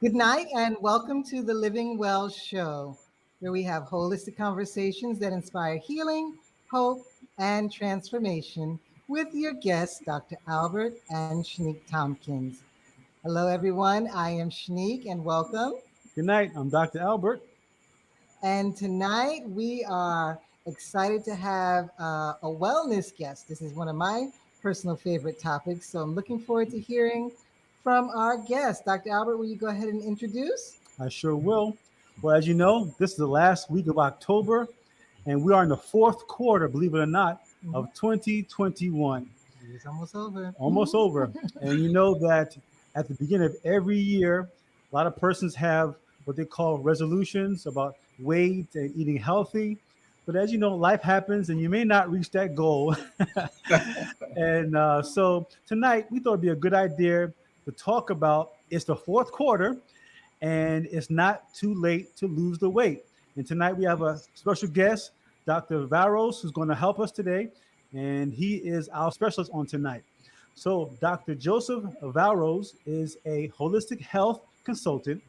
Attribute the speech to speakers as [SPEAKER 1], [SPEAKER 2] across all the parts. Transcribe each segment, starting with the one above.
[SPEAKER 1] Good night and welcome to the Living Well Show, where we have holistic conversations that inspire healing, hope, and transformation with your guests, Dr. Albert and Shanique Tompkins. Hello, everyone. I am Shanique and welcome.
[SPEAKER 2] Good night. I'm Dr. Albert.
[SPEAKER 1] And tonight we are excited to have a wellness guest. This is one of my personal favorite topics. So I'm looking forward to hearing from our guest. Dr. Albert, will you go ahead and introduce?
[SPEAKER 2] I sure will. Well, as you know, this is the last week of October, and we are in the fourth quarter, believe it or not,
[SPEAKER 1] Mhm.
[SPEAKER 2] of 2021.
[SPEAKER 1] It's almost over.
[SPEAKER 2] Almost over. And you know that at the beginning of every year, a lot of persons have what they call resolutions about weight and eating healthy. But as you know, life happens and you may not reach that goal. And so tonight, we thought it'd be a good idea to talk about it's the fourth quarter and it's not too late to lose the weight. And tonight we have a special guest, Dr. Valrose, who's going to help us today, and he is our specialist on tonight. So, Dr. Joseph Valrose is a holistic health consultant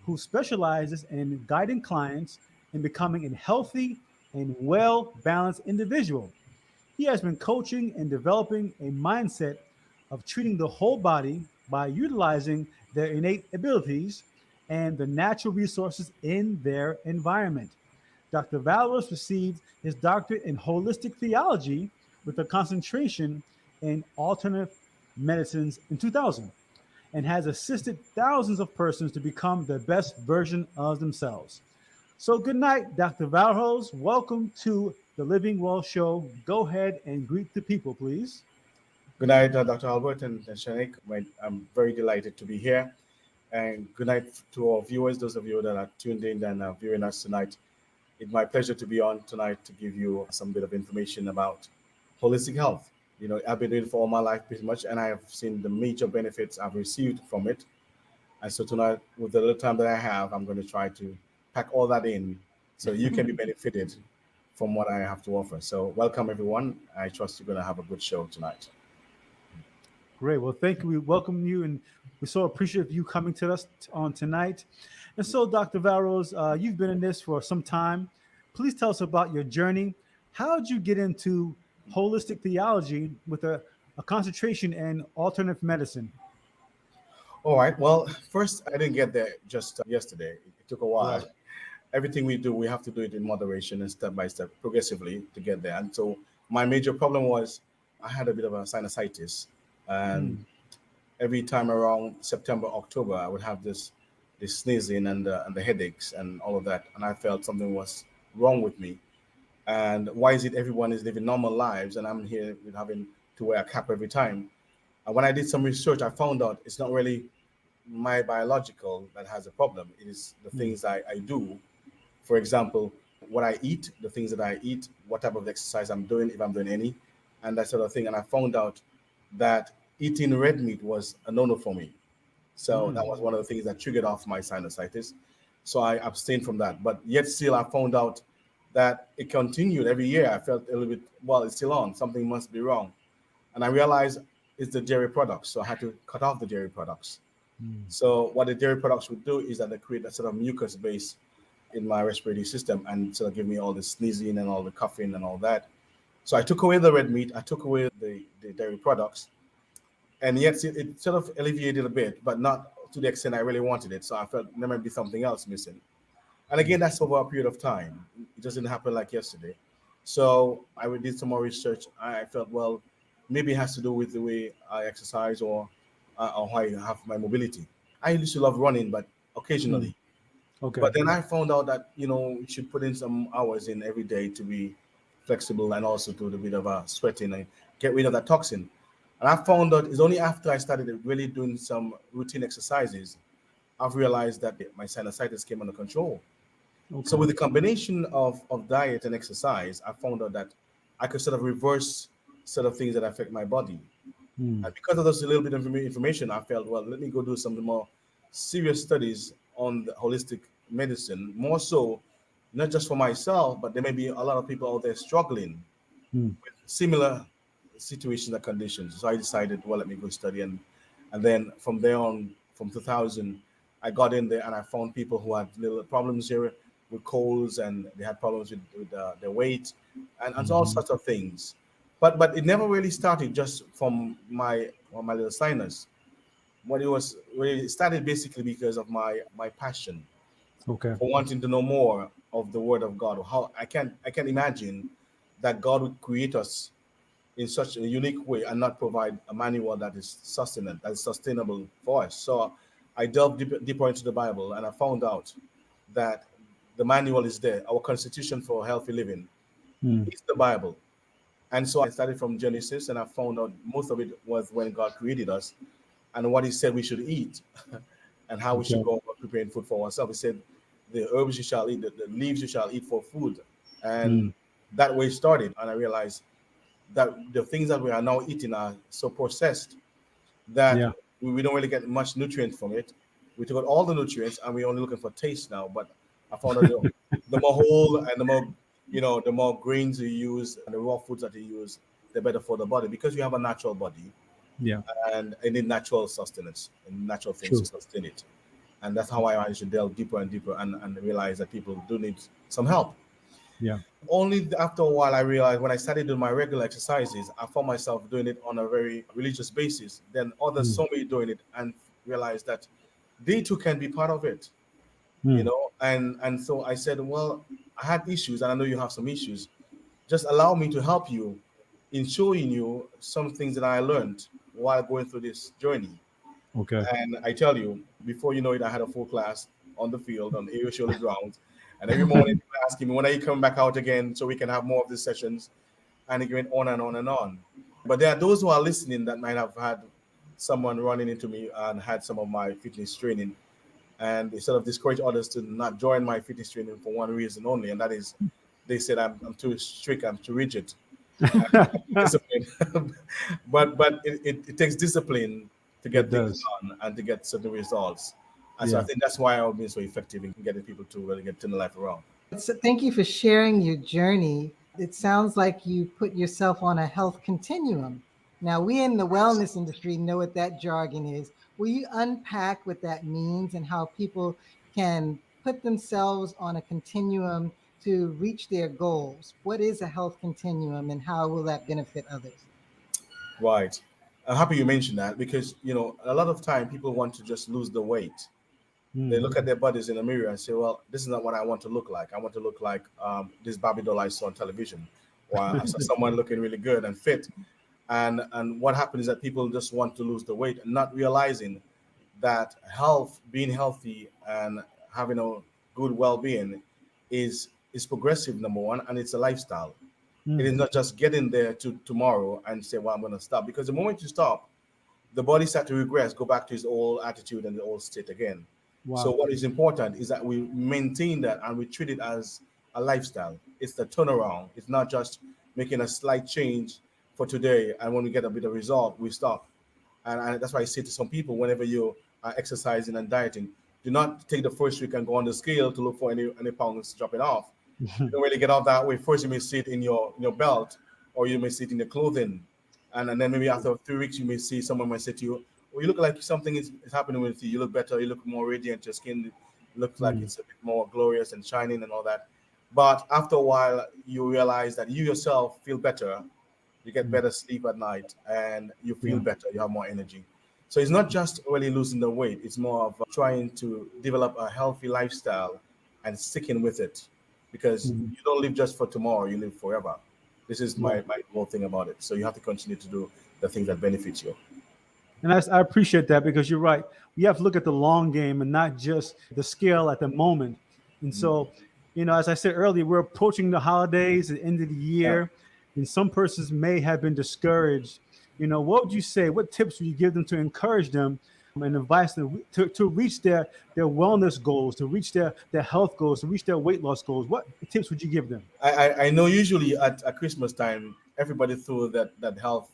[SPEAKER 2] who specializes in guiding clients in becoming a healthy and well balanced individual. He has been coaching and developing a mindset of treating the whole body by utilizing their innate abilities and the natural resources in their environment. Dr. Valros received his doctorate in holistic theology with a concentration in alternative medicines in 2000 and has assisted thousands of persons to become the best version of themselves. So, good night, Dr. Valros. Welcome to the Living Well Show. Go ahead and greet the people, please.
[SPEAKER 3] Good night, Dr. Albert and Shanik. I'm very delighted to be here. And good night to our viewers, those of you that are tuned in and viewing us tonight. It's my pleasure to be on tonight to give you some bit of information about holistic health. I've been doing it for all my life pretty much, and I have seen the major benefits I've received from it. And so tonight, with the little time that I have, I'm going to try to pack all that in so you can be benefited from what I have to offer. So welcome, everyone. I trust you're going to have a good show tonight.
[SPEAKER 2] Great. Well, thank you. We welcome you, and we're so appreciative of you coming to us on tonight. And so, Dr. Valros, you've been in this for some time. Please tell us about your journey. How did you get into holistic theology with a concentration in alternative medicine?
[SPEAKER 3] All right. Well, first, I didn't get there just yesterday. It took a while.
[SPEAKER 2] Right.
[SPEAKER 3] Everything we do, we have to do it in moderation and step by step, progressively to get there. And so, my major problem was I had a bit of a sinusitis, and
[SPEAKER 2] Mm,
[SPEAKER 3] every time around September, October, I would have this sneezing and the headaches and all of that, and I felt something was wrong with me. And why is it everyone is living normal lives and I'm here with having to wear a cap every time? And when I did some research, I found out it's not really my biological that has a problem. It is the
[SPEAKER 2] mm,
[SPEAKER 3] things I do. For example, what I eat, the things that I eat, what type of exercise I'm doing, if I'm doing any, and that sort of thing. And I found out that eating red meat was a no-no for me. So that
[SPEAKER 2] mm,
[SPEAKER 3] was one of the things that triggered off my sinusitis. So I abstained from that. But yet still I found out that it continued every year. I felt a little bit, well, it's still on. Something must be wrong. And I realized it's the dairy products. So I had to cut off the dairy products.
[SPEAKER 2] mm.
[SPEAKER 3] So what the dairy products would do is that they create a sort of mucus base in my respiratory system and sort of give me all the sneezing and all the coughing and all that. So I took away the red meat, I took away the dairy products, and yet it sort of alleviated a bit, but not to the extent I really wanted it. So I felt there might be something else missing. And again, that's over a period of time. It doesn't happen like yesterday. So I did some more research. I felt, well, maybe it has to do with the way I exercise or how I have my mobility. I used to love running, but
[SPEAKER 2] Mm.
[SPEAKER 3] occasionally.
[SPEAKER 2] Okay.
[SPEAKER 3] But then I found out that you should put in some hours in every day to be flexible and also do a bit of sweating and get rid of that toxin. And I found out it's only after I started really doing some routine exercises I've realized that my sinusitis came under control. So
[SPEAKER 2] Okay.
[SPEAKER 3] with the combination of diet and exercise, I found out that I could sort of reverse sort of things that affect my body.
[SPEAKER 2] Mm,
[SPEAKER 3] And because of this little bit of information, I felt, well, let me go do some more serious studies on the holistic medicine, more so, not just for myself, but there may be a lot of people out there struggling
[SPEAKER 2] mm,
[SPEAKER 3] with similar situations and conditions. So I decided, well, let me go study. And then from there on, from 2000, I got in there and I found people who had little problems here with colds, and they had problems with their weight, and all
[SPEAKER 2] Hmm.
[SPEAKER 3] sorts of things. But it never really started just from my little sinus. When it started basically because of my passion
[SPEAKER 2] Okay.
[SPEAKER 3] for wanting to know more of the Word of God. How I can imagine that God would create us in such a unique way and not provide a manual that is sustenance, that is sustainable for us. So I delved deeper into the Bible, and I found out that the manual is there. Our constitution for healthy living
[SPEAKER 2] Mm.
[SPEAKER 3] is the Bible. And so I started from Genesis, and I found out most of it was when God created us and what He said we should eat and how we should
[SPEAKER 2] Okay.
[SPEAKER 3] go about preparing food for ourselves. He said, the herbs you shall eat, the leaves you shall eat for food. And
[SPEAKER 2] Mm.
[SPEAKER 3] that way it started. And I realized that the things that we are now eating are so processed that
[SPEAKER 2] Yeah.
[SPEAKER 3] we don't really get much nutrients from it. We took out all the nutrients and we're only looking for taste now. But I found out the more whole and the more grains you use and the raw foods that you use, the better for the body, because you have a natural body
[SPEAKER 2] Yeah.
[SPEAKER 3] and it need natural sustenance and natural things to
[SPEAKER 2] True.
[SPEAKER 3] sustain it. And that's how I managed to delve deeper and deeper and realize that people do need some help.
[SPEAKER 2] Yeah.
[SPEAKER 3] Only after a while I realized when I started doing my regular exercises, I found myself doing it on a very religious basis. Then others
[SPEAKER 2] Mm.
[SPEAKER 3] saw me doing it and realized that they too can be part of it,
[SPEAKER 2] Mm.
[SPEAKER 3] And so I said, well, I had issues and I know you have some issues. Just allow me to help you in showing you some things that I learned while going through this journey.
[SPEAKER 2] Okay.
[SPEAKER 3] And I tell you, before you know it, I had a full class on the field, on Area Shirley grounds. And every morning, people were asking me, when are you coming back out again so we can have more of these sessions? And it went on and on and on. But there are those who are listening that might have had someone running into me and had some of my fitness training. And they sort of discourage others to not join my fitness training for one reason only. And that is, they said I'm too strict, I'm too rigid, discipline. But it takes discipline to
[SPEAKER 2] It
[SPEAKER 3] get things
[SPEAKER 2] does.
[SPEAKER 3] done and to get certain results. And so I
[SPEAKER 2] Yeah.
[SPEAKER 3] think that's why I've been so effective in getting people to really get turn the life around.
[SPEAKER 1] So thank you for sharing your journey. It sounds like you put yourself on a health continuum. Now, we in the wellness industry know what that jargon is. Will you unpack what that means and how people can put themselves on a continuum to reach their goals? What is a health continuum and how will that benefit others?
[SPEAKER 3] Right. I'm happy you mentioned that because a lot of time people want to just lose the weight. They
[SPEAKER 2] Mm.
[SPEAKER 3] look at their bodies in the mirror and say, "Well, this is not what I want to look like. I want to look like this Barbie doll I saw on television, or I saw someone looking really good and fit." And what happens is that people just want to lose the weight and not realizing that being healthy and having a good well-being is progressive, number one, and it's a lifestyle. It
[SPEAKER 2] Mm.
[SPEAKER 3] is not just getting there to tomorrow and say, well, I'm going to stop, because the moment you stop, the body starts to regress, go back to its old attitude and the old state again. So
[SPEAKER 2] Wow.
[SPEAKER 3] what is important is that we maintain that and we treat it as a lifestyle. It's the turnaround. It's not just making a slight change for today, and when we get a bit of result, we stop. And that's why I say to some people, whenever you are exercising and dieting, do not take the first week and go on the scale to look for any pounds dropping off. You don't really get off that way. First, you may see it in your belt, or you may see it in your clothing, and then maybe after 3 weeks, you may see someone might say to you, "Well, you look like something is happening with you. You look better. You look more radiant. Your skin looks like
[SPEAKER 2] Mm.
[SPEAKER 3] it's a bit more glorious and shining and all that." But after a while, you realize that you yourself feel better. You get
[SPEAKER 2] Mm.
[SPEAKER 3] better sleep at night, and you feel
[SPEAKER 2] Yeah.
[SPEAKER 3] better. You have more energy. So it's not just really losing the weight. It's more of trying to develop a healthy lifestyle and sticking with it, because
[SPEAKER 2] Mhm.
[SPEAKER 3] you don't live just for tomorrow. You live forever. This is
[SPEAKER 2] Yeah.
[SPEAKER 3] my whole thing about it. So you have to continue to do the things that benefit you.
[SPEAKER 2] And I appreciate that because you're right. We have to look at the long game and not just the scale at the moment. And so, as I said earlier, we're approaching the holidays, the end of the
[SPEAKER 3] Yeah.
[SPEAKER 2] year, and some persons may have been discouraged. What would you say? What tips would you give them to encourage them and advise them to reach their wellness goals, to reach their health goals, to reach their weight loss goals? What tips would you give them?
[SPEAKER 3] I know usually at Christmas time, everybody threw that health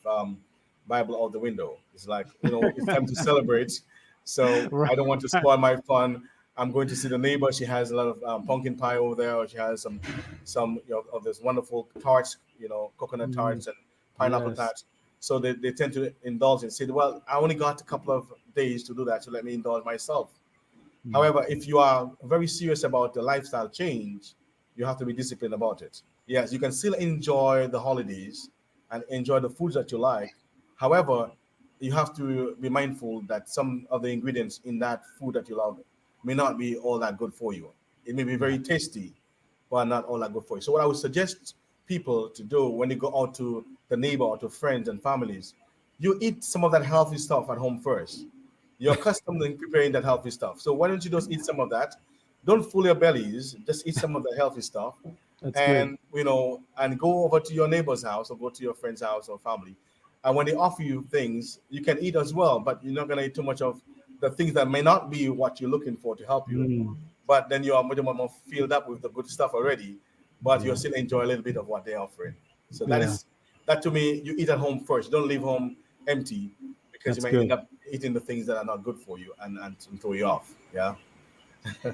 [SPEAKER 3] Bible out the window. It's like, it's time to celebrate. So
[SPEAKER 2] Right.
[SPEAKER 3] I don't want to spoil my fun. I'm going to see the neighbor. She has a lot of pumpkin pie over there, or she has some of this wonderful tarts, coconut
[SPEAKER 2] Mm,
[SPEAKER 3] tarts and pineapple
[SPEAKER 2] yes.
[SPEAKER 3] tarts. So they tend to indulge and say, well, I only got a couple of days to do that, so let me indulge myself.
[SPEAKER 2] Mm.
[SPEAKER 3] However, if you are very serious about the lifestyle change, you have to be disciplined about it. Yes, you can still enjoy the holidays and enjoy the foods that you like. However, you have to be mindful that some of the ingredients in that food that you love may not be all that good for you. It may be
[SPEAKER 2] Yeah.
[SPEAKER 3] very tasty, but not all that good for you. So, what I would suggest people to do when they go out to the neighbor or to friends and families, you eat some of that healthy stuff at home first. You're accustomed to preparing that healthy stuff. So why don't you just eat some of that? Don't fool your bellies. Just eat some of the healthy stuff,
[SPEAKER 2] That's good.
[SPEAKER 3] and and go over to your neighbor's house or go to your friend's house or family. And when they offer you things, you can eat as well, but you're not gonna eat too much of the things that may not be what you're looking for to help you.
[SPEAKER 2] Mm.
[SPEAKER 3] But then you are much more filled up with the good stuff already, but you
[SPEAKER 2] Yeah.
[SPEAKER 3] still enjoy a little bit of what they're offering. So
[SPEAKER 2] Yeah.
[SPEAKER 3] that to me, you eat at home first. Don't leave home empty because you
[SPEAKER 2] That's
[SPEAKER 3] might end
[SPEAKER 2] good.
[SPEAKER 3] up eating the things that are not good for you and throw you off. Yeah.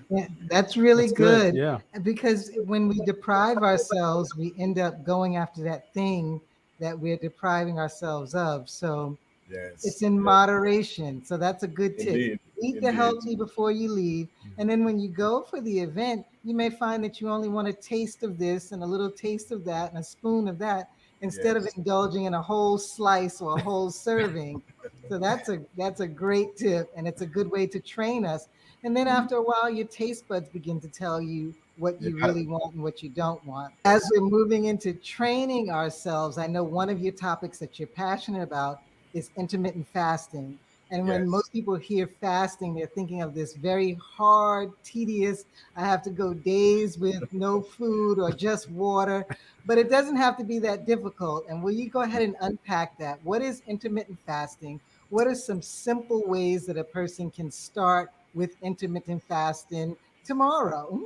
[SPEAKER 1] Yeah, that's really
[SPEAKER 2] That's good.
[SPEAKER 1] good
[SPEAKER 2] Yeah.
[SPEAKER 1] because when we deprive ourselves, we end up going after that thing that we're depriving ourselves of. So it's
[SPEAKER 3] Yes.
[SPEAKER 1] in
[SPEAKER 3] Yes.
[SPEAKER 1] moderation. So that's a good tip.
[SPEAKER 3] Indeed.
[SPEAKER 1] Eat the
[SPEAKER 3] Indeed.
[SPEAKER 1] healthy before you leave. And then when you go for the event, you may find that you only want a taste of this and a little taste of that and a spoon of that instead of
[SPEAKER 3] Yes.
[SPEAKER 1] indulging in a whole slice or a whole serving. So that's a great tip and it's a good way to train us. And then after a while, your taste buds begin to tell you what
[SPEAKER 3] You
[SPEAKER 1] you
[SPEAKER 3] got it.
[SPEAKER 1] really want and what you don't want. As
[SPEAKER 3] Yes.
[SPEAKER 1] we're moving into training ourselves, I know one of your topics that you're passionate about is intermittent fasting. And when
[SPEAKER 3] Yes.
[SPEAKER 1] most people hear fasting, they're thinking of this very hard, tedious, I have to go days with no food or just water. But it doesn't have to be that difficult. And will you go ahead and unpack that? What is intermittent fasting? What are some simple ways that a person can start with intermittent fasting tomorrow?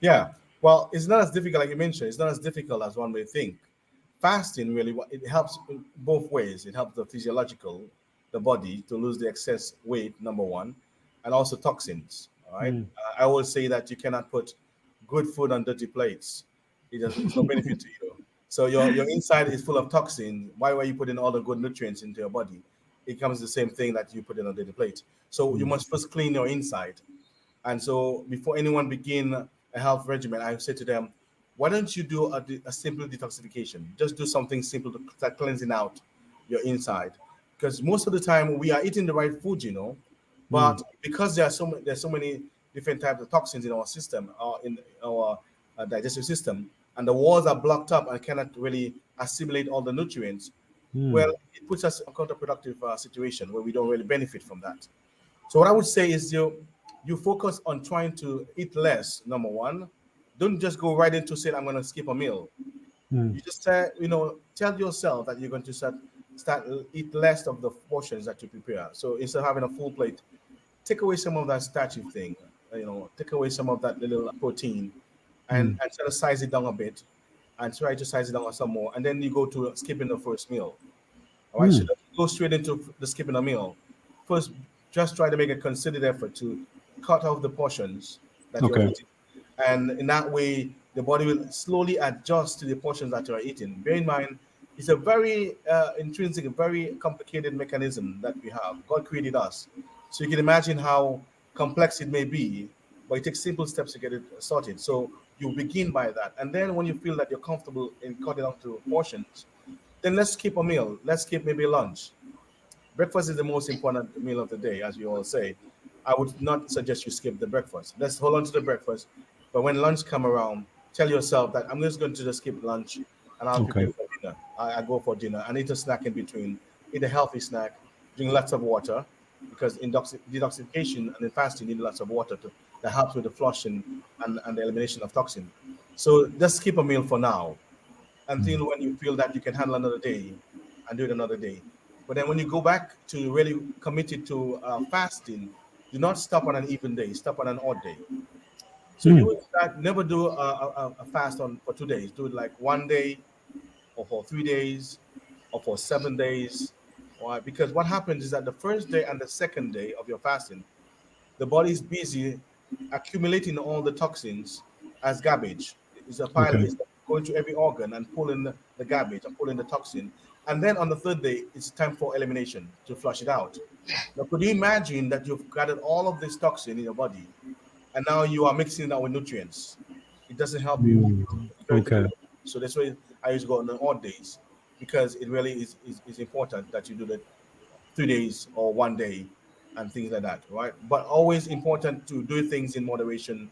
[SPEAKER 3] Yeah. Well, it's not as difficult like you mentioned. It's not as difficult as one may think. Fasting really it helps in both ways. It helps the physiological, the body to lose the excess weight, number one, and also toxins. All right.
[SPEAKER 2] Mm.
[SPEAKER 3] I always say that you cannot put good food on dirty plates. It's no benefit to you. So your inside is full of toxins. Why were you putting all the good nutrients into your body? It comes the same thing that you put in a dirty plate. So you
[SPEAKER 2] Mm.
[SPEAKER 3] must first clean your inside. And so before anyone begin a health regimen, I say to them, why don't you do a simple detoxification? Just do something simple to start cleansing out your inside. Because most of the time we are eating the right food,
[SPEAKER 2] Mm.
[SPEAKER 3] but because there's so many different types of toxins in our system, in our digestive system, and the walls are blocked up and cannot really assimilate all the nutrients.
[SPEAKER 2] Mm.
[SPEAKER 3] Well, it puts us in a counterproductive situation where we don't really benefit from that. So what I would say is you focus on trying to eat less. Number one, don't just go right into saying I'm going to skip a meal.
[SPEAKER 2] Mm.
[SPEAKER 3] You just tell yourself that you're going to start eat less of the portions that you prepare. So instead of having a full plate, take away some of that starchy thing. Take away some of that little protein,
[SPEAKER 2] Mm.
[SPEAKER 3] and try to size it down a bit, and try to size it down some more, and then you go to skipping the first meal. All right, so
[SPEAKER 2] Mm.
[SPEAKER 3] don't go straight into the skipping a meal. First, just try to make a considered effort to cut off the portions that you are
[SPEAKER 2] Okay.
[SPEAKER 3] eating, and in that way, the body will slowly adjust to the portions that you are eating. Bear in mind, it's a very intrinsic, a very complicated mechanism that we have. God created us, so you can imagine how complex it may be, but it takes simple steps to get it sorted. So you begin by that, and then when you feel that you're comfortable in cutting off to portions, then let's skip a meal. Let's skip maybe lunch. Breakfast is the most important meal of the day, as you all say. I would not suggest you skip the breakfast. Let's hold on to the breakfast. But when lunch come around, tell yourself that I'm just going to just skip lunch and I'll
[SPEAKER 2] Okay.
[SPEAKER 3] prepare for dinner. I go for dinner. I need a snack in between. Eat a healthy snack. Drink lots of water because in detoxification and in fasting, you need lots of water that helps with the flushing and the elimination of toxin. So just skip a meal for now
[SPEAKER 2] Mm.
[SPEAKER 3] until when you feel that you can handle another day and do it another day. But then when you go back to really committed to fasting, do not stop on an even day, stop on an odd day. So you
[SPEAKER 2] Mm.
[SPEAKER 3] would start, never do a fast on for 2 days. Do it like one day or for 3 days or for 7 days. Why? Because what happens is that the first day and the second day of your fasting, the body is busy accumulating all the toxins as garbage. It's a pile,
[SPEAKER 2] Okay.
[SPEAKER 3] it's going to every organ and pulling the garbage and pulling the toxin. And then on the third day, it's time for elimination to flush it out. Now, could you imagine that you've gathered all of this toxin in your body and now you are mixing it out with nutrients? It doesn't help you. It's very
[SPEAKER 2] Okay.
[SPEAKER 3] difficult. So that's why I used to go on the odd days because it really is important that you do the 3 days or one day and things like that, right? But always important to do things in moderation.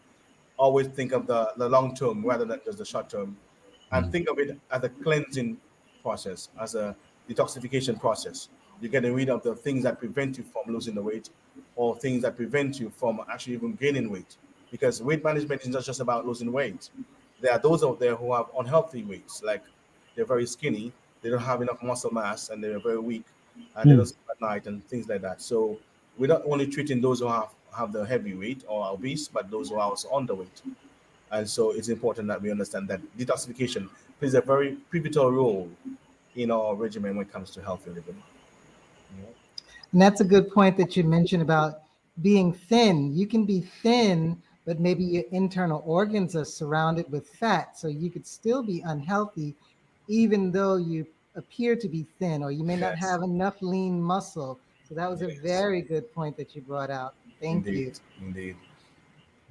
[SPEAKER 3] Always think of the long term rather than just the short term, and think of it as a cleansing process, as a detoxification process. You're getting rid of the things that prevent you from losing the weight or things that prevent you from actually even gaining weight. Because weight management is not just about losing weight. There are those out there who have unhealthy weights, like they're very skinny, they don't have enough muscle mass, and they're very weak, and they don't
[SPEAKER 2] Mm.
[SPEAKER 3] sleep at night and things like that. So we're not only treating those who have the heavy weight or obese, but those who are also underweight. And so it's important that we understand that detoxification plays a very pivotal role in our regimen when it comes to healthy living. Yeah.
[SPEAKER 1] And that's a good point that you mentioned about being thin. You can be thin, but maybe your internal organs are surrounded with fat. So you could still be unhealthy, even though you appear to be thin, or you may not
[SPEAKER 3] Yes,
[SPEAKER 1] have enough lean muscle. So that was a
[SPEAKER 3] yes,
[SPEAKER 1] very good point that you brought out. Thank
[SPEAKER 3] indeed,
[SPEAKER 1] you.
[SPEAKER 3] indeed.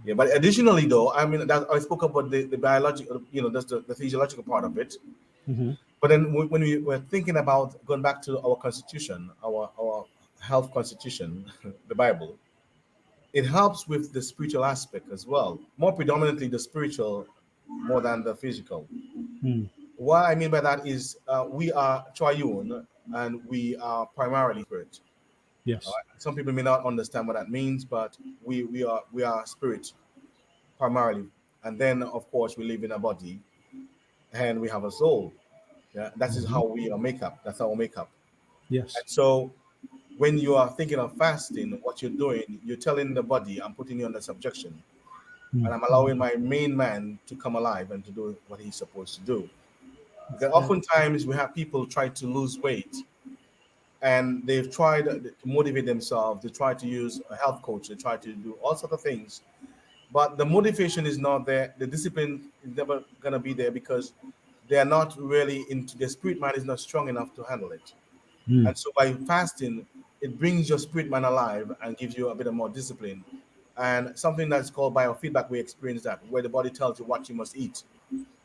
[SPEAKER 3] Yeah, but additionally, though, I mean, that I spoke about the biological, that's the physiological part of it.
[SPEAKER 2] Hmm.
[SPEAKER 3] But then when we were thinking about going back to our constitution, our health constitution, the Bible, it helps with the spiritual aspect as well, more predominantly the spiritual more than the physical.
[SPEAKER 2] Mm.
[SPEAKER 3] What I mean by that is we are triune and we are primarily spirit.
[SPEAKER 2] Yes.
[SPEAKER 3] Some people may not understand what that means, but we are spirit primarily, and then of course we live in a body and we have a soul. Yeah, that is
[SPEAKER 2] Hmm.
[SPEAKER 3] how we are makeup. That's our makeup.
[SPEAKER 2] Yes.
[SPEAKER 3] And so when you are thinking of fasting, what you're doing, you're telling the body, I'm putting you under subjection,
[SPEAKER 2] Mm.
[SPEAKER 3] and I'm allowing my main man to come alive and to do what he's supposed to do.
[SPEAKER 1] That's
[SPEAKER 3] Because
[SPEAKER 1] good.
[SPEAKER 3] oftentimes we have people try to lose weight and they've tried to motivate themselves. They try to use a health coach. They try to do all sorts of things, but the motivation is not there. The discipline is never gonna be there because they are not really into their spirit man is not strong enough to handle it.
[SPEAKER 2] Mm.
[SPEAKER 3] And so by fasting, it brings your spirit man alive and gives you a bit of more discipline. And something that's called biofeedback, we experience that where the body tells you what you must eat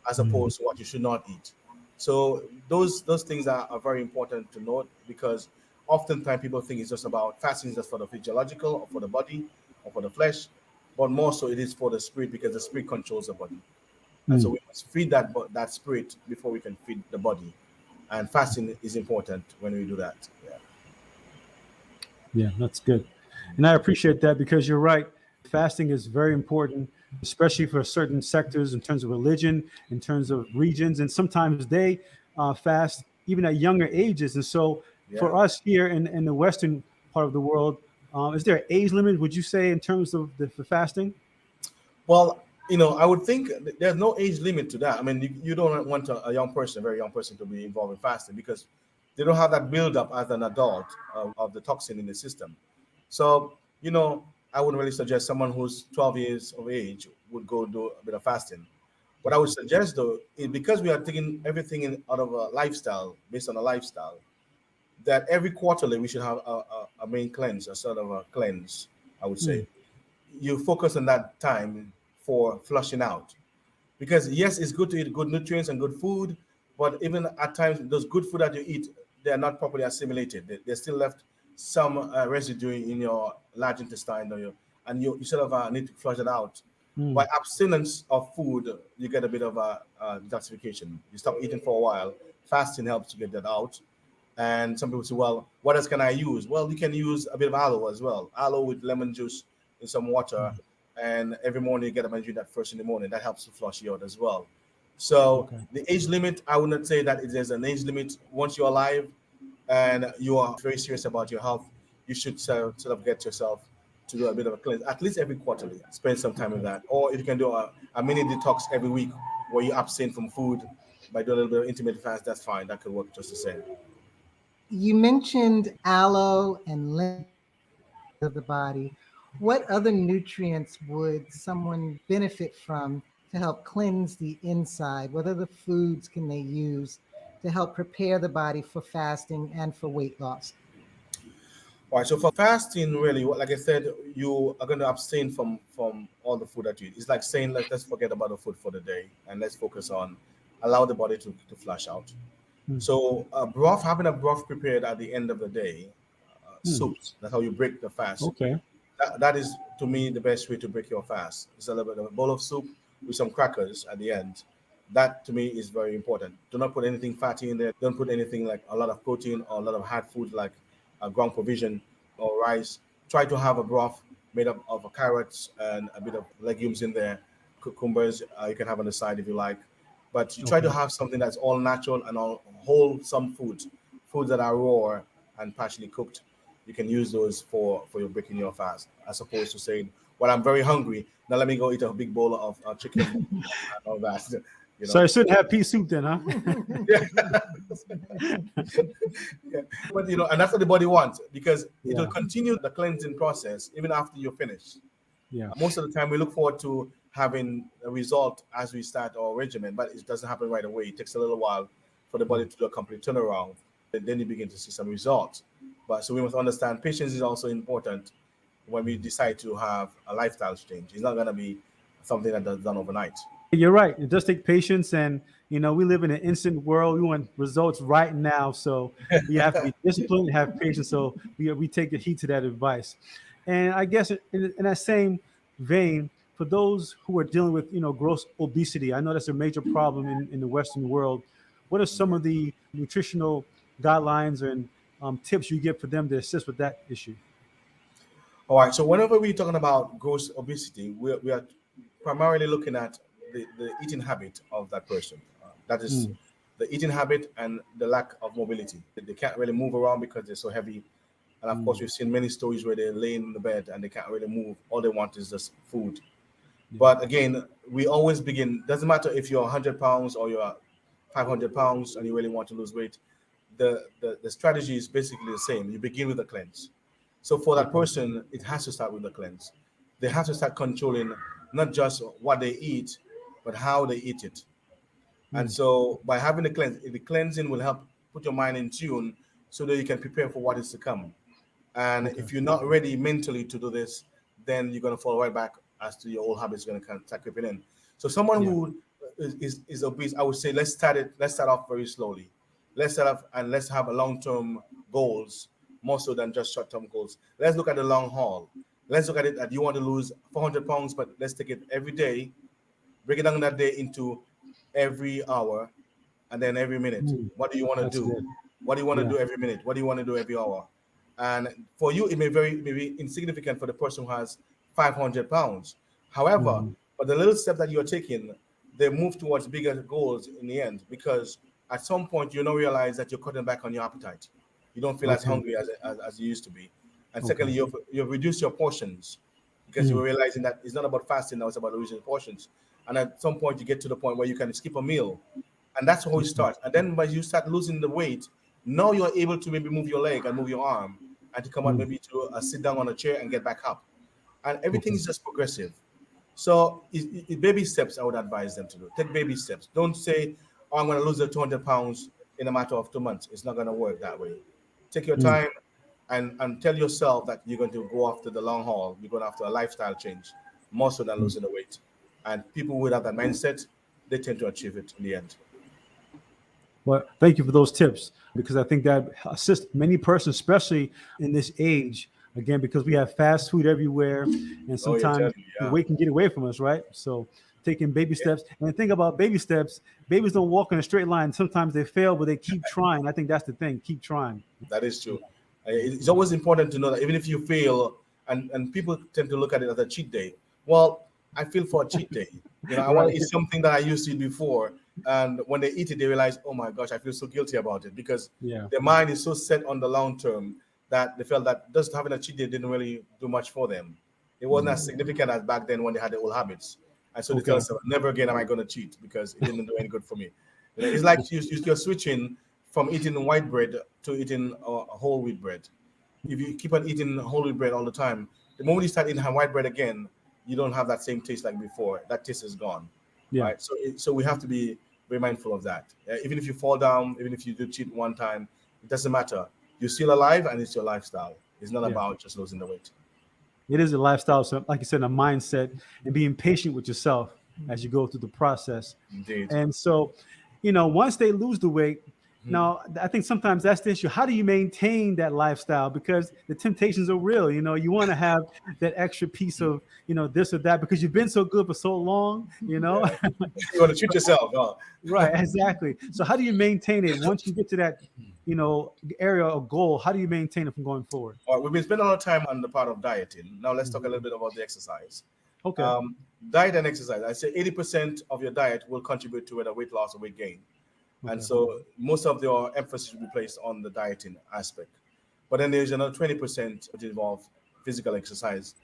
[SPEAKER 3] as
[SPEAKER 2] Mm.
[SPEAKER 3] opposed to what you should not eat. So those things are very important to note because oftentimes people think it's just about fasting is just for the physiological or for the body or for the flesh, but more so it is for the spirit because the spirit controls the body. And so
[SPEAKER 2] Mm.
[SPEAKER 3] we must feed that spirit before we can feed the body. And fasting is important when we do that. Yeah.
[SPEAKER 2] Yeah, that's good. And I appreciate that because you're right. Fasting is very important, especially for certain sectors in terms of religion, in terms of regions. And sometimes they fast even at younger ages. And so
[SPEAKER 3] Yeah.
[SPEAKER 2] for us here in the Western part of the world, is there an age limit, would you say, in terms of the fasting?
[SPEAKER 3] Well, I would think there's no age limit to that. I mean, you don't want a young person, a very young person, to be involved in fasting because they don't have that buildup as an adult of the toxin in the system. So, I wouldn't really suggest someone who's 12 years of age would go do a bit of fasting. What I would suggest, though, is because we are taking everything out of a lifestyle, based on a lifestyle, that every quarterly we should have a main cleanse, a sort of a cleanse, I would
[SPEAKER 2] Mm.
[SPEAKER 3] say. You focus on that time for flushing out because yes, it's good to eat good nutrients and good food, but even at times those good food that you eat, they are not properly assimilated. They're still left some residue in your large intestine, and you sort of need to flush it out.
[SPEAKER 2] Mm.
[SPEAKER 3] By abstinence of food, you get a bit of a detoxification. You stop eating for a while. Fasting helps to get that out. And some people say, well, what else can I use? Well, you can use a bit of aloe as well. Aloe with lemon juice in some water. And every morning you get up and drink that first in the morning. That helps to flush you out as well. So
[SPEAKER 2] Okay.
[SPEAKER 3] the age limit, I would not say that there's an age limit. Once you're alive and you are very serious about your health, you should sort of get yourself to do a bit of a cleanse, at least every quarterly. Spend some time with
[SPEAKER 2] Okay.
[SPEAKER 3] that. Or if you can do a mini detox every week where you abstain from food by doing a little bit of intermittent fast, that's fine. That could work just the same.
[SPEAKER 1] You mentioned aloe and lemon of the body. What other nutrients would someone benefit from to help cleanse the inside? What other foods can they use to help prepare the body for fasting and for weight loss?
[SPEAKER 3] All right. So for fasting, really, like I said, you are going to abstain from all the food that you eat. It's like saying let's forget about the food for the day and let's focus on allow the body to flush out.
[SPEAKER 2] Mm.
[SPEAKER 3] So broth, having a broth prepared at the end of the day,
[SPEAKER 2] Mm.
[SPEAKER 3] soups. That's how you break the fast.
[SPEAKER 2] Okay.
[SPEAKER 3] That is to me the best way to break your fast. It's a little bit of a bowl of soup with some crackers at the end. That to me is very important. Do not put anything fatty in there. Don't put anything like a lot of protein or a lot of hard food like ground provision or rice. Try to have a broth made up of carrots and a bit of legumes in there, cucumbers you can have on the side if you like. But you try to
[SPEAKER 2] Okay.
[SPEAKER 3] have something that's all natural and all wholesome foods that are raw and partially cooked. You can use those for your breaking your fast, as opposed to saying, "Well, I'm very hungry. Now let me go eat a big bowl of chicken and all that." You
[SPEAKER 2] So I
[SPEAKER 3] know,
[SPEAKER 2] shouldn't have pea soup then, huh?
[SPEAKER 3] yeah. Yeah. But and that's what the body wants because it will
[SPEAKER 2] Yeah.
[SPEAKER 3] continue the cleansing process even after you're finished.
[SPEAKER 2] Yeah.
[SPEAKER 3] Most of the time, we look forward to having a result as we start our regimen, but it doesn't happen right away. It takes a little while for the body to do a complete turnaround. And then you begin to see some results. But so we must understand patience is also important when we decide to have a lifestyle change. It's not going to be something that is done overnight.
[SPEAKER 2] You're right. It does take patience, and we live in an instant world. We want results right now, so we have to be disciplined and have patience. So we take the heed to that advice, and I guess in that same vein, for those who are dealing with gross obesity, I know that's a major problem in the Western world. What are some of the nutritional guidelines and tips you give for them to assist with that issue?
[SPEAKER 3] All right. So whenever we're talking about gross obesity, we are primarily looking at the eating habit of that person. That is
[SPEAKER 2] Mm.
[SPEAKER 3] the eating habit and the lack of mobility. They can't really move around because they're so heavy. And of course,
[SPEAKER 2] Mm.
[SPEAKER 3] we've seen many stories where they're laying in the bed and they can't really move. All they want is just food.
[SPEAKER 2] Yeah.
[SPEAKER 3] But again, we always begin, doesn't matter if you're 100 pounds or you're 500 pounds and you really want to lose weight, the strategy is basically the same. You begin with a cleanse. So for that
[SPEAKER 2] Okay.
[SPEAKER 3] person, it has to start with the cleanse. They have to start controlling not just what they eat, but how they eat it. And
[SPEAKER 2] Mm.
[SPEAKER 3] so by having the cleansing will help put your mind in tune so that you can prepare for what is to come. And
[SPEAKER 2] Okay.
[SPEAKER 3] if you're not ready mentally to do this, then you're going to fall right back as to your old habits going to kind of start creeping in. So someone
[SPEAKER 2] Yeah.
[SPEAKER 3] who is obese, I would say let's start off very slowly. Let's start off and let's have a long-term goals more so than just short-term goals. Let's look at the long haul. Let's look at it that you want to lose 400 pounds, but let's take it every day, break it down that day into every hour and then every minute.
[SPEAKER 2] Mm.
[SPEAKER 3] What do you want to
[SPEAKER 2] That's
[SPEAKER 3] do?
[SPEAKER 2] good.
[SPEAKER 3] What do you want to
[SPEAKER 2] Yeah.
[SPEAKER 3] do every minute? What do you want to do every hour? And for you, it may be insignificant for the person who has 500 pounds. However,
[SPEAKER 2] Mhm.
[SPEAKER 3] but the little step that you're taking, they move towards bigger goals in the end because at some point you don't realize that you're cutting back on your appetite. You don't feel as
[SPEAKER 2] Okay.
[SPEAKER 3] hungry as you used to be. And
[SPEAKER 2] Okay.
[SPEAKER 3] secondly, you've reduced your portions because
[SPEAKER 2] Mm.
[SPEAKER 3] you're realizing that it's not about fasting now, it's about reducing portions. And at some point, you get to the point where you can skip a meal and that's how it
[SPEAKER 2] Okay.
[SPEAKER 3] starts. And then when you start losing the weight, now you're able to maybe move your leg and move your arm and to come out
[SPEAKER 2] Mm.
[SPEAKER 3] maybe to sit down on a chair and get back up. And everything
[SPEAKER 2] Okay.
[SPEAKER 3] is just progressive. So baby steps, I would advise them to do. Take baby steps. Don't say, oh, I'm going to lose the 200 pounds in a matter of 2 months. It's not going to work that way. Take your
[SPEAKER 2] Mm.
[SPEAKER 3] time and tell yourself that you're going to go after the long haul. You're going after a lifestyle change more so than
[SPEAKER 2] Mm.
[SPEAKER 3] losing the weight. And people who have that mindset, they tend to achieve it in the end.
[SPEAKER 2] Well, thank you for those tips because I think that assists many persons, especially in this age. Again, because we have fast food everywhere, and
[SPEAKER 3] Oh, you tell
[SPEAKER 2] sometimes
[SPEAKER 3] me,
[SPEAKER 2] the
[SPEAKER 3] yeah.
[SPEAKER 2] weight can get away from us, right? So, taking baby
[SPEAKER 3] Yeah,
[SPEAKER 2] steps. And the thing about baby steps, babies don't walk in a straight line. Sometimes they fail, but they keep trying. I think that's the thing. Keep trying.
[SPEAKER 3] that is true. It's
[SPEAKER 2] Yeah.
[SPEAKER 3] always important to know that even if you fail, and people tend to look at it as a cheat day. Well, I feel for a cheat day. I want
[SPEAKER 2] Right.
[SPEAKER 3] to eat something that I used to eat before, and when they eat it, they realize, oh my gosh, I feel so guilty about it because
[SPEAKER 2] Yeah.
[SPEAKER 3] their mind is so set on the long term that they felt that just having a cheat day didn't really do much for them. It wasn't as significant as back then when they had the old habits, and so they tell
[SPEAKER 2] Okay.
[SPEAKER 3] themselves, never again am I going to cheat because it didn't do any good for me. It's like you're switching from eating white bread to eating whole wheat bread. If you keep on eating whole wheat bread all the time, the moment you start eating white bread again, you don't have that same taste like before. That taste is gone,
[SPEAKER 2] Yeah.
[SPEAKER 3] right? So we have to be Be mindful of that. Even if you fall down, even if you do cheat one time, it doesn't matter. You're still alive, and it's your lifestyle. It's not
[SPEAKER 2] Yeah.
[SPEAKER 3] about just losing the weight.
[SPEAKER 2] It is a lifestyle. So, like you said, a mindset and being patient with yourself as you go through the process.
[SPEAKER 3] Indeed.
[SPEAKER 2] And so, once they lose the weight, now I think sometimes that's the issue. How do you maintain that lifestyle? Because the temptations are real. You want to have that extra piece of, this or that because you've been so good for so long.
[SPEAKER 3] Yeah. You want to treat yourself. Huh?
[SPEAKER 2] Right, exactly. So how do you maintain it once you get to that, area or goal? How do you maintain it from going forward?
[SPEAKER 3] All right, we've been spending a lot of time on the part of dieting. Now let's talk a little
[SPEAKER 2] Mhm.
[SPEAKER 3] bit about the exercise.
[SPEAKER 2] Okay.
[SPEAKER 3] Um, Diet and exercise. I say 80% of your diet will contribute to whether weight loss or weight gain. And
[SPEAKER 2] Okay.
[SPEAKER 3] so most of your emphasis will be placed on the dieting aspect. But then there's another 20% which involves physical exercise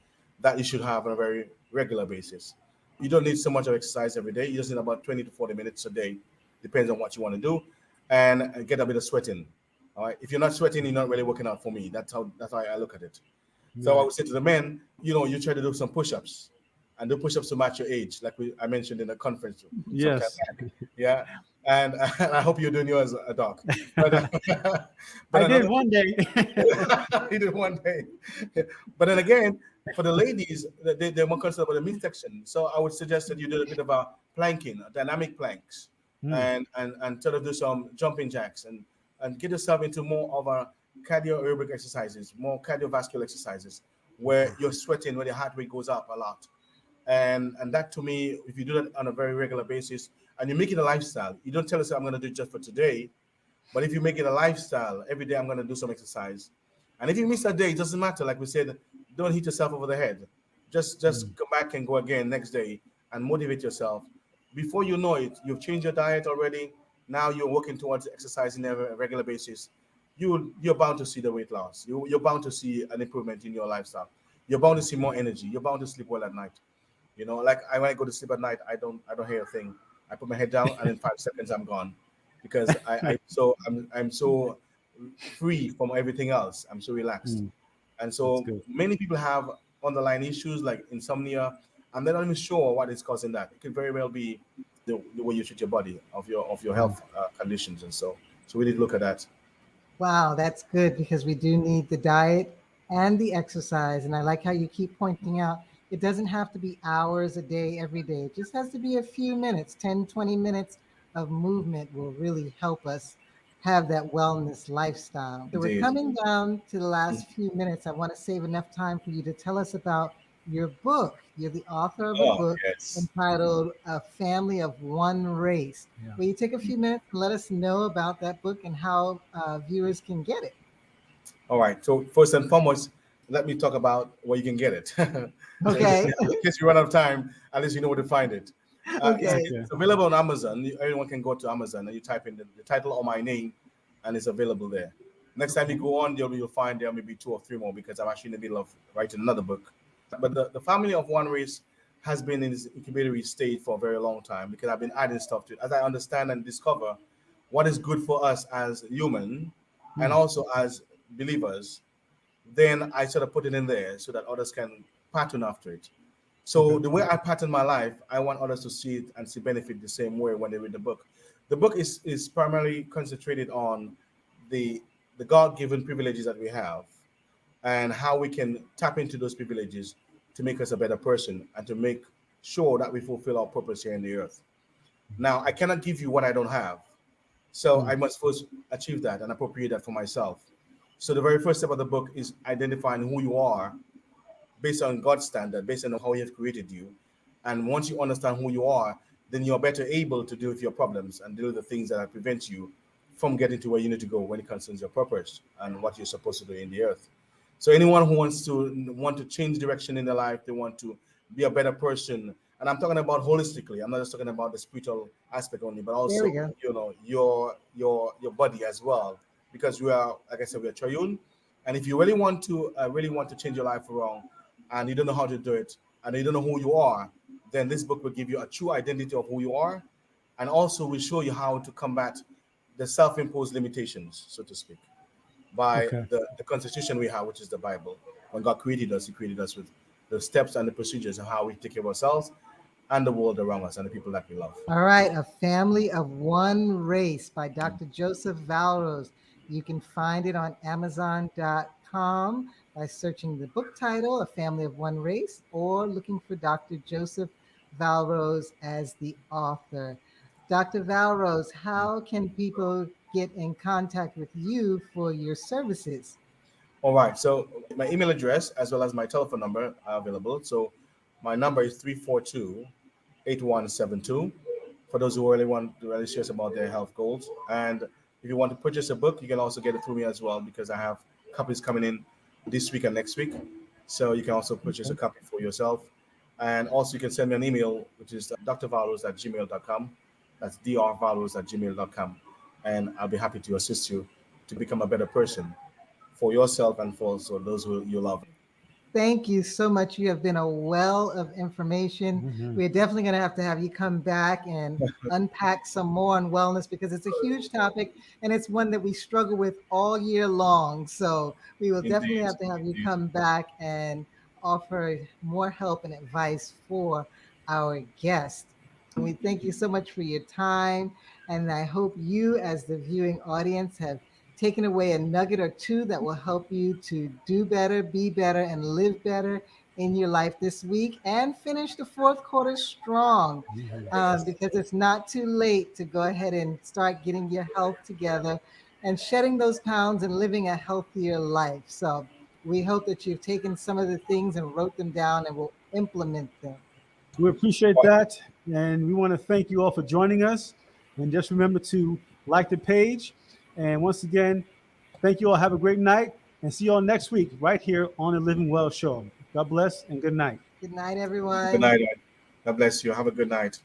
[SPEAKER 3] that you should have on a very regular basis. You don't need so much of exercise every day. You just need about 20 to 40 minutes a day, depends on what you want to do, and get a bit of sweating. All right. If you're not sweating, you're not really working out for me. That's how I look at it. So I
[SPEAKER 2] Right.
[SPEAKER 3] would say to the men, you try to do some push-ups and do push-ups to match your age, like I mentioned in the conference sometime
[SPEAKER 2] Yes.
[SPEAKER 3] back. Yeah. And, and I hope you're doing yours, Doc. But but
[SPEAKER 2] I did
[SPEAKER 3] another
[SPEAKER 2] one day.
[SPEAKER 3] he did one day. But then again, for the ladies, they're more concerned about the midsection. So I would suggest that you do a bit of a planking, dynamic planks,
[SPEAKER 2] Hmm.
[SPEAKER 3] and try to do some jumping jacks and get yourself into more of a cardio aerobic exercises, more cardiovascular exercises, where
[SPEAKER 2] Okay.
[SPEAKER 3] you're sweating, where your heart rate goes up a lot. And that to me, if you do that on a very regular basis and you make it a lifestyle, you don't tell yourself I'm going to do it just for today, but if you make it a lifestyle, every day I'm going to do some exercise. And if you miss a day, it doesn't matter. Like we said, don't hit yourself over the head. Just
[SPEAKER 2] Hmm.
[SPEAKER 3] come back and go again next day and motivate yourself. Before you know it, you've changed your diet already. Now you're working towards exercising on a regular basis. You're bound to see the weight loss. You're bound to see an improvement in your lifestyle. You're bound to see more energy. You're bound to sleep well at night. Like when I go to sleep at night, I don't hear a thing. I put my head down and in 5 seconds I'm gone because I'm so free from everything else. I'm so relaxed.
[SPEAKER 2] Hmm.
[SPEAKER 3] And
[SPEAKER 2] That's
[SPEAKER 3] so
[SPEAKER 2] good.
[SPEAKER 3] many people have underlying issues like insomnia, and they're not even sure what is causing that. It could very well be the way you treat your body of your
[SPEAKER 2] Hmm.
[SPEAKER 3] health conditions, and so we need to look at that.
[SPEAKER 1] Wow, that's good because we do need the diet and the exercise. And I like how you keep pointing out it doesn't have to be hours a day every day. It just has to be a few minutes, 10, 20 minutes of movement will really help us have that wellness lifestyle. So we're
[SPEAKER 3] Indeed.
[SPEAKER 1] coming down to the last few minutes. I want to save enough time for you to tell us about your book. You're the author of a
[SPEAKER 3] Oh
[SPEAKER 1] book
[SPEAKER 3] yes.
[SPEAKER 1] entitled A Family of One Race.
[SPEAKER 2] Yeah.
[SPEAKER 1] Will you take a few minutes and let us know about that book and how viewers can get it?
[SPEAKER 3] All right. So first and foremost, let me talk about where you can get it. So
[SPEAKER 1] Okay.
[SPEAKER 3] in case you run out of time, at least you know where to find it. It's,
[SPEAKER 1] Okay.
[SPEAKER 2] Okay.
[SPEAKER 3] it's available on Amazon. Everyone can go to Amazon and you type in the title or my name, and it's available there. Next time you
[SPEAKER 2] Okay.
[SPEAKER 3] go on, you'll find there may be two or three more because I'm actually in the middle of writing another book. But the family of one race has been in this incubatory state for a very long time because I've been adding stuff to it as I understand and discover what is good for us as human and
[SPEAKER 2] Hmm.
[SPEAKER 3] also as believers. Then I sort of put it in there so that others can pattern after it. So
[SPEAKER 2] Okay.
[SPEAKER 3] the way I pattern my life, I want others to see it and see benefit the same way when they read the book. The book is primarily concentrated on the the God-given privileges that we have and how we can tap into those privileges to make us a better person and to make sure that we fulfill our purpose here in the earth. Now, I cannot give you what I don't have. So
[SPEAKER 2] Hmm.
[SPEAKER 3] I must first achieve that and appropriate that for myself. So the very first step of the book is identifying who you are based on God's standard, based on how He has created you. And once you understand who you are, then you're better able to deal with your problems and deal with the things that prevent you from getting to where you need to go when it concerns your purpose and what you're supposed to do in the earth. So anyone who wants to change direction in their life, they want to be a better person. And I'm talking about holistically. I'm not just talking about the spiritual aspect only, but
[SPEAKER 1] There we
[SPEAKER 3] also,
[SPEAKER 1] go.
[SPEAKER 3] your body as well. Because we are, like I said, we are triune. And if you really want to change your life around, and you don't know how to do it, and you don't know who you are, then this book will give you a true identity of who you are, and also will show you how to combat the self-imposed limitations, so to speak, by
[SPEAKER 2] Okay.
[SPEAKER 3] the constitution we have, which is the Bible. When God created us, He created us with the steps and the procedures of how we take care of ourselves, and the world around us and the people that we love.
[SPEAKER 1] All right, A Family of One Race by Dr. Joseph Valrose. You can find it on Amazon.com by searching the book title, A Family of One Race, or looking for Dr. Joseph Valrose as the author. Dr. Valrose, how can people get in contact with you for your services?
[SPEAKER 3] All right. So my email address as well as my telephone number are available. So my number is 342-8172 for those who really want to really serious about their health goals. And if you want to purchase a book, you can also get it through me as well because I have copies coming in this week and next week. So you can also purchase a
[SPEAKER 2] Okay.
[SPEAKER 3] copy for yourself. And also you can send me an email, which is drvalros@gmail.com. That's drvalros@gmail.com. And I'll be happy to assist you to become a better person for yourself and for also those who you love.
[SPEAKER 1] Thank you so much. You have been a well of information.
[SPEAKER 2] Mhm.
[SPEAKER 1] We're definitely going to have you come back and unpack some more on wellness because it's a huge topic and it's one that we struggle with all year long. So we will definitely
[SPEAKER 3] Indeed,
[SPEAKER 1] have you
[SPEAKER 3] indeed.
[SPEAKER 1] come back and offer more help and advice for our guest. And we thank you so much for your time. And I hope you, as the viewing audience, have taken away a nugget or two that will help you to do better, be better, and live better in your life this week and finish the fourth quarter strong
[SPEAKER 2] Mhm.
[SPEAKER 1] because it's not too late to go ahead and start getting your health together and shedding those pounds and living a healthier life. So we hope that you've taken some of the things and wrote them down and will implement them.
[SPEAKER 2] We appreciate that. And we want to thank you all for joining us. And just remember to like the page. And once again, thank you all. Have a great night and see you all next week right here on the Living Well Show. God bless and good night.
[SPEAKER 1] Good night,
[SPEAKER 3] Good
[SPEAKER 1] everyone.
[SPEAKER 3] night. God bless you. Have a good night.